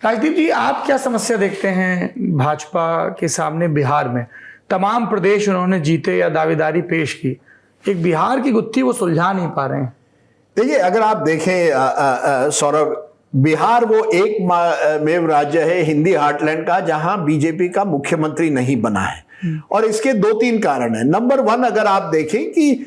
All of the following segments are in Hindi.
राजदीप जी, आप क्या समस्या देखते हैं भाजपा के सामने बिहार में? तमाम प्रदेश उन्होंने जीते या दावेदारी पेश की, एक बिहार की गुत्थी वो सुलझा नहीं पा रहे हैं। देखिए, अगर आप देखें सौरभ, बिहार वो एकमेव राज्य है हिंदी हार्टलैंड का जहां बीजेपी का मुख्यमंत्री नहीं बना है। और इसके 2-3 कारण है। नंबर 1, अगर आप देखें कि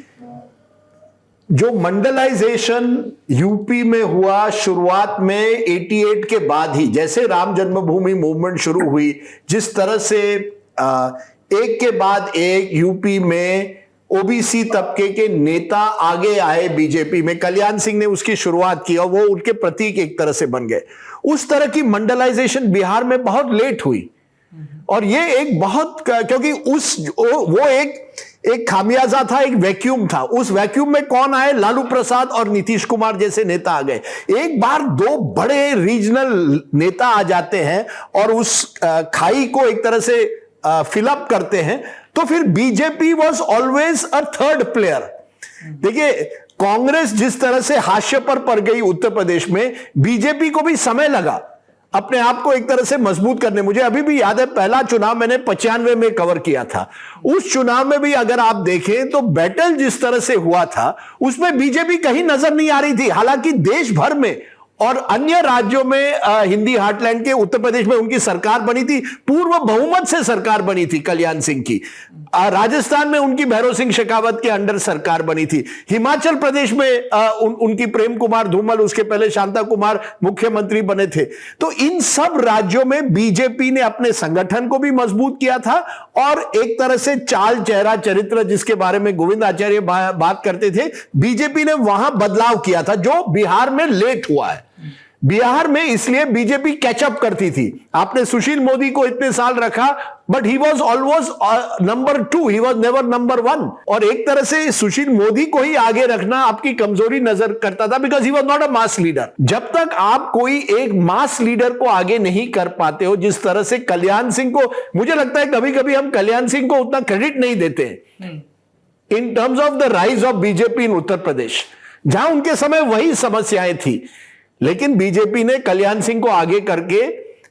जो मंडलाइजेशन यूपी में हुआ शुरुआत में 88 के बाद ही, जैसे राम जन्मभूमि मूवमेंट शुरू हुई, जिस तरह से एक के बाद एक यूपी में ओबीसी तबके के नेता आगे आए बीजेपी में, कल्याण सिंह ने उसकी शुरुआत की और वो उनके प्रतीक एक तरह से बन गए। उस तरह की मंडलाइजेशन बिहार में बहुत लेट हुई और ये एक बहुत, क्योंकि वो एक खामियाजा था, एक वैक्यूम था। उस वैक्यूम में कौन आए? लालू प्रसाद और नीतीश कुमार जैसे नेता आ गए। एक बार 2 बड़े रीजनल नेता आ जाते हैं और उस खाई को एक तरह से फिलअप करते हैं, तो फिर BJP was always a third player. देखिए, कांग्रेस जिस तरह से हाशिए पर पड़ गई उत्तर प्रदेश में, बीजेपी को भी समय लगा अपने आप को एक तरह से मजबूत करने। मुझे अभी भी याद है, पहला चुनाव मैंने 95 में कवर किया था। उस चुनाव में भी अगर आप देखें तो बैटल जिस तरह से हुआ था उसमें बीजेपी कहीं नजर नहीं आ रही थी। हालांकि देश भर में और अन्य राज्यों में हिंदी हार्टलैंड के उत्तर प्रदेश में उनकी सरकार बनी थी, पूर्व बहुमत से सरकार बनी थी कल्याण सिंह की। राजस्थान में उनकी भैरव सिंह शेखावत के अंडर सरकार बनी थी। हिमाचल प्रदेश में उनकी प्रेम कुमार धूमल, उसके पहले शांता कुमार मुख्यमंत्री बने थे। तो इन सब राज्यों में बीजेपी ने अपने संगठन को भी मजबूत किया था और एक तरह से चाल, चेहरा, चरित्र जिसके बारे में गोविंद आचार्य बात करते थे, बीजेपी ने वहां बदलाव किया था जो बिहार में लेट हुआ है। बिहार में इसलिए बीजेपी कैचअप करती थी। आपने सुशील मोदी को इतने साल रखा, but he was always number 2, he was never number 1। और एक तरह से सुशील मोदी को ही आगे रखना आपकी कमजोरी नजर करता था, because he was not a mass leader. जब तक आप कोई एक मास लीडर को आगे नहीं कर पाते हो, जिस तरह से कल्याण सिंह को, मुझे लगता है कभी कभी हम कल्याण सिंह को उतना क्रेडिट नहीं देते in terms of the rise of BJP in Uttar Pradesh, जहां उनके समय वही समस्याएं थी। लेकिन बीजेपी ने कल्याण सिंह को आगे करके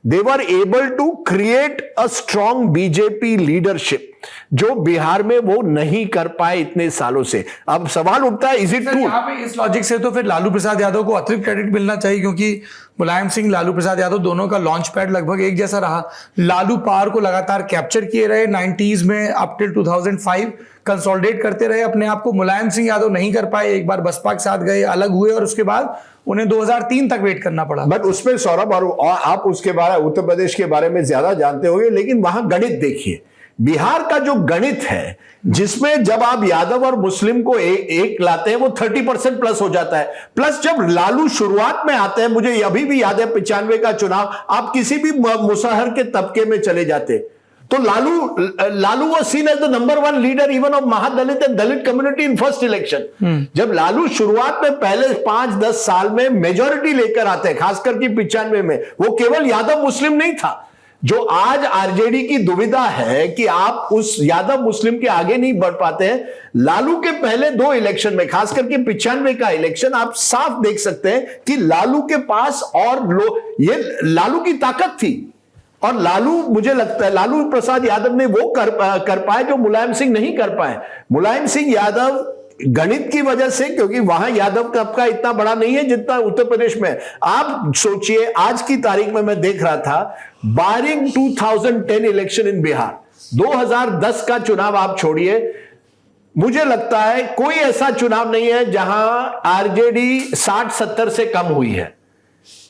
they were able to create a strong BJP leadership, जो बिहार में वो नहीं कर पाए इतने सालों से। अब सवाल उठता है, इज इट ट्रू? यहाँ पे इस लॉजिक से तो फिर लालू प्रसाद यादव को अतिरिक्त क्रेडिट मिलना चाहिए, क्योंकि मुलायम सिंह, लालू प्रसाद यादव दोनों का लॉन्च पैड लगभग एक जैसा रहा। लालू पावर को लगातार कैप्चर किए रहे 90s में अप टिल 2005, कंसोलिडेट करते रहे अपने आप को। मुलायम सिंह यादव नहीं कर पाए, एक बार बसपा के साथ गए, अलग हुए और उसके बाद उन्हें 2003 तक वेट करना पड़ा। बट उसमें सौरभ, और आप उसके बारे, उत्तर प्रदेश के बारे में ज्यादा जानते होंगे, लेकिन वहां गणित देखिए, बिहार का जो गणित है, जिसमें जब आप यादव और मुस्लिम को एक लाते हैं वो 30% प्लस हो जाता है। प्लस जब लालू शुरुआत में आते हैं, मुझे अभी भी याद है 95 का चुनाव, आप किसी भी मुसहर के तबके में चले जाते तो Lalu was seen as the number 1 leader even of महादलित and Dalit community in first election. जब लालू शुरुआत में पहले 5-10 साल में मेजॉरिटी लेकर आते हैं, खासकर कि 95 में, वो केवल यादव मुस्लिम नहीं था। जो आज आरजेडी की दुविधा है कि आप उस यादव मुस्लिम के आगे नहीं बढ़ पाते हैं, लालू के पहले 2 इलेक्शन में, खासकर के 95 का इलेक्शन, आप साफ देख सकते हैं कि लालू के पास ये लालू की ताकत थी। और लालू, मुझे लगता है लालू प्रसाद यादव ने वो कर पाए जो मुलायम सिंह नहीं कर पाए। मुलायम सिंह यादव गणित की वजह से, क्योंकि वहां यादव तबका इतना बड़ा नहीं है जितना उत्तर प्रदेश में। आप सोचिए, आज की तारीख में मैं देख रहा था, बारिंग 2010 इलेक्शन इन बिहार, 2010 का चुनाव आप छोड़िए, मुझे लगता है कोई ऐसा चुनाव नहीं है जहां आरजेडी 60-70 से कम हुई है।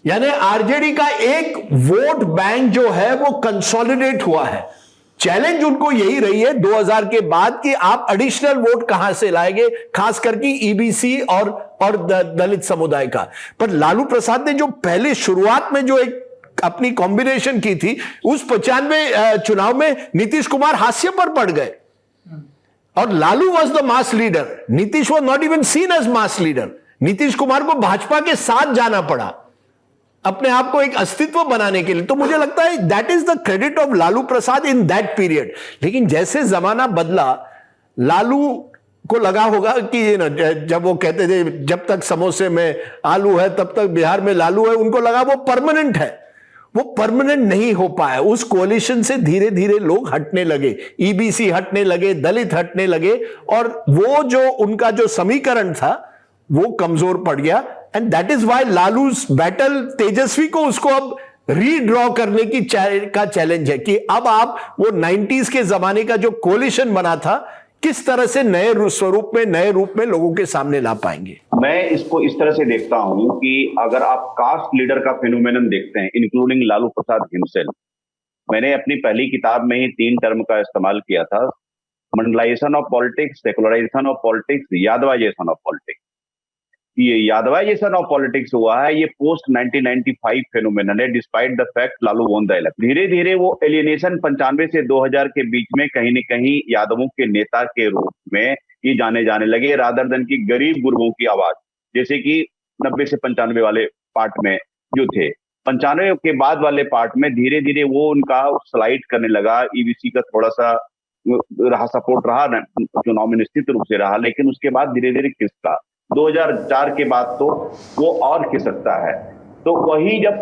यानी आरजेडी का एक वोट बैंक जो है वो कंसोलिडेट हुआ है। चैलेंज उनको यही रही है 2000 के बाद कि आप एडिशनल वोट कहां से लाएंगे, खास करके ईबीसी और दलित समुदाय का। पर लालू प्रसाद ने जो पहले शुरुआत में जो एक अपनी कॉम्बिनेशन की थी, उस 95 चुनाव में नीतीश कुमार हाशिए पर पड़ गए और Lalu was the mass leader. Nitish was not even seen as mass leader. Nitish Kumar को भाजपा के साथ जाना पड़ा अपने आप को एक अस्तित्व बनाने के लिए। तो मुझे लगता है that is the credit of Lalu Prasad in that period. लेकिन जैसे जमाना बदला, लालू को लगा होगा कि जब वो कहते थे जब तक समोसे में आलू है तब तक बिहार में लालू है, उनको लगा वो परमानेंट है। वो परमानेंट नहीं हो पाया। उस कोalition से धीरे धीरे लोग हटने लगे, ईबीसी हटने लगे, दलित हटने लगे, और वो जो उनका जो समीकरण था वो कमजोर पड़ गया। And that is why Lalu's battle, Tejashwi को उसको अब रीड्रॉ करने की का चैलेंज है कि अब आप वो 90s के जमाने का जो कोलिशन बना था, किस तरह से नए स्वरूप में, नए रूप में लोगों के सामने ला पाएंगे। मैं इसको इस तरह से देखता हूं कि अगर आप कास्ट लीडर का फेनोमेनन देखते हैं, इंक्लूडिंग लालू प्रसाद हिमसेल्फ, मैंने अपनी पहली किताब में ही 3 टर्म का इस्तेमाल किया था, mandalization of politics, secularization of politics, yadavization of politics. ये यादवाइजेशन ऑफ पॉलिटिक्स हुआ है, ये पोस्ट 1995 फेनोमेनन है, despite the fact Lalu won the election. धीरे धीरे वो एलियनेशन 95 से 2000 के बीच में कहीं न कहीं यादवों के नेता के रूप में ये जाने लगे, रादर देन की गरीब गुरबों की आवाज, जैसे कि 90 से 95 वाले पार्ट में जो थे। 95 के बाद वाले पार्ट में धीरे धीरे वो उनका स्लाइड करने लगा। ईबीसी का थोड़ा सा रहा, सपोर्ट रहा, चुनाव में निश्चित रूप से रहा, लेकिन उसके बाद धीरे धीरे खिसका। 2004 के बाद तो वो और खिसकता है। तो वही जब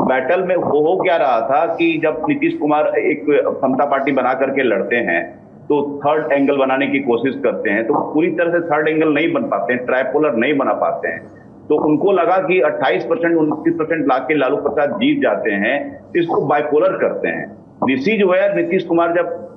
बैटल में वो हो क्या रहा था कि जब नीतीश कुमार एक समता पार्टी बना करके लड़ते हैं तो थर्ड एंगल बनाने की कोशिश करते हैं, तो पूरी तरह से थर्ड एंगल नहीं बन पाते हैं, ट्राइपोलर नहीं बना पाते हैं। तो उनको लगा कि 28% 29% लाके लालू प्रसाद जीत जाते हैं, इसको बाइपोलर करते हैं। This is where Nitish Kumar जब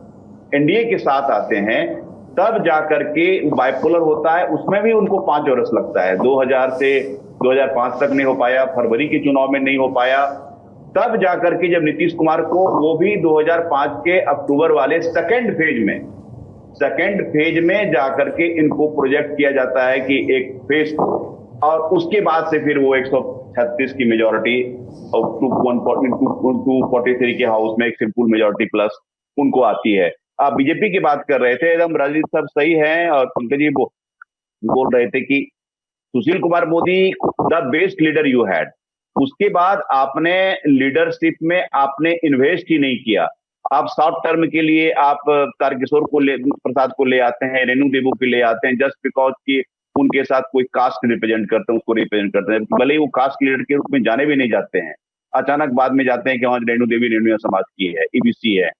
एनडीए के साथ आते हैं तब जाकर के बाइपोलर होता है। उसमें भी उनको 5 वर्ष लगता है, 2000 से 2005 तक नहीं हो पाया, फरवरी के चुनाव में नहीं हो पाया। तब जाकर के जब नीतीश कुमार को वो भी 2005 के अक्टूबर वाले सेकेंड फेज में जाकर के इनको प्रोजेक्ट किया जाता है कि एक फेज को, और उसके बाद से फिर वो 136 की मेजोरिटी और 243 के हाउस में एक सिंपल मेजोरिटी प्लस उनको आती है। आप बीजेपी की बात कर रहे थे, एकदम राजीव साहब सही हैं, और पंकज जी बोल रहे थे कि Sushil Kumar Modi the best leader you had. उसके बाद आपने लीडरशिप में आपने इन्वेस्ट ही नहीं किया। आप शॉर्ट टर्म के लिए आप तारकिशोर प्रसाद को ले आते हैं, रेणु देवी को ले आते हैं, जस्ट बिकॉज कि उनके साथ कोई कास्ट रिप्रेजेंट करते हैं, उसको रिप्रेजेंट करते हैं, भले ही वो कास्ट लीडर के रूप में जाने भी नहीं जाते हैं। अचानक बाद में जाते हैं कि वहां रेणु देवी रेणुया समाज की है, ईबीसी है।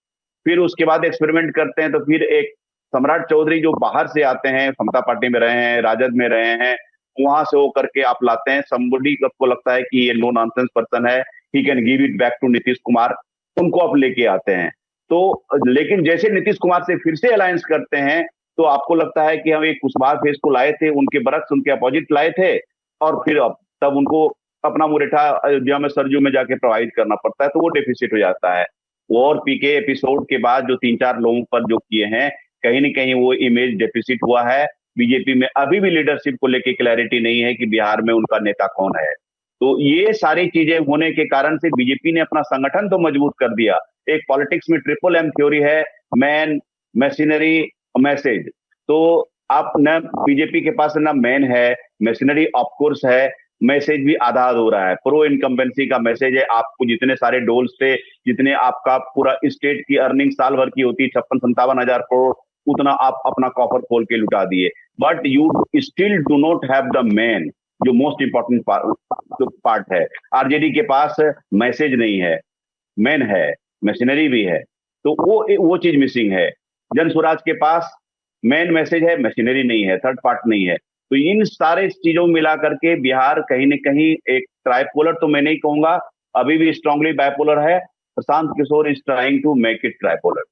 फिर उसके बाद एक्सपेरिमेंट करते हैं, तो फिर एक सम्राट चौधरी जो बाहर से आते हैं, समता पार्टी में रहे हैं, राजद में रहे हैं, वहां से वो करके आप लाते हैं। समबडी को लगता है कि ये नो नॉनसेंस पर्सन है, he can give it back to Nitish Kumar, उनको आप लेके आते हैं। तो लेकिन जैसे नीतीश कुमार से फिर से अलायंस करते हैं तो आपको लगता है कि हम एक कुशवाहा फेस को लाए थे, उनके बरक्स उनके अपोजिट लाए थे, और फिर तब उनको अपना मुरेठा अयोध्या में सरजू में जाके प्रोवाइड करना पड़ता है, तो वो डेफिसिट हो जाता है। वो और पीके एपिसोड के बाद जो 3-4 लोगों पर जो किए हैं, कहीं न कहीं वो इमेज डेफिसिट हुआ है। बीजेपी में अभी भी लीडरशिप को लेके क्लैरिटी नहीं है कि बिहार में उनका नेता कौन है। तो ये सारी चीजें होने के कारण से बीजेपी ने अपना संगठन तो मजबूत कर दिया। एक पॉलिटिक्स में ट्रिपल एम थ्योरी है, मैन, मशीनरी, मैसेज। तो आप न बीजेपी के पास ना मैन है, मशीनरी ऑफ कोर्स है, मैसेज भी आधा हो रहा है। प्रो इनकम्बेंसी का मैसेज है, आपको जितने सारे डोल्स थे, जितने आपका पूरा स्टेट की अर्निंग साल भर की होती 56-57 हजार करोड़, उतना आप अपना कॉफर खोल के लुटा दिए। But you still do not have the man, जो मोस्ट इंपॉर्टेंट पार्ट है। आरजेडी के पास मैसेज नहीं है, मैन है, मशीनरी भी है, तो वो चीज मिसिंग है। जन स्वराज के पास मैन मैसेज है, मशीनरी नहीं है, थर्ड पार्ट नहीं है। तो इन सारे चीजों मिला करके बिहार कहीं न कहीं एक ट्राइपोलर तो मैं नहीं कहूंगा, अभी भी स्ट्रांगली बाइपोलर है। Prashant Kishor is trying to make it tripolar.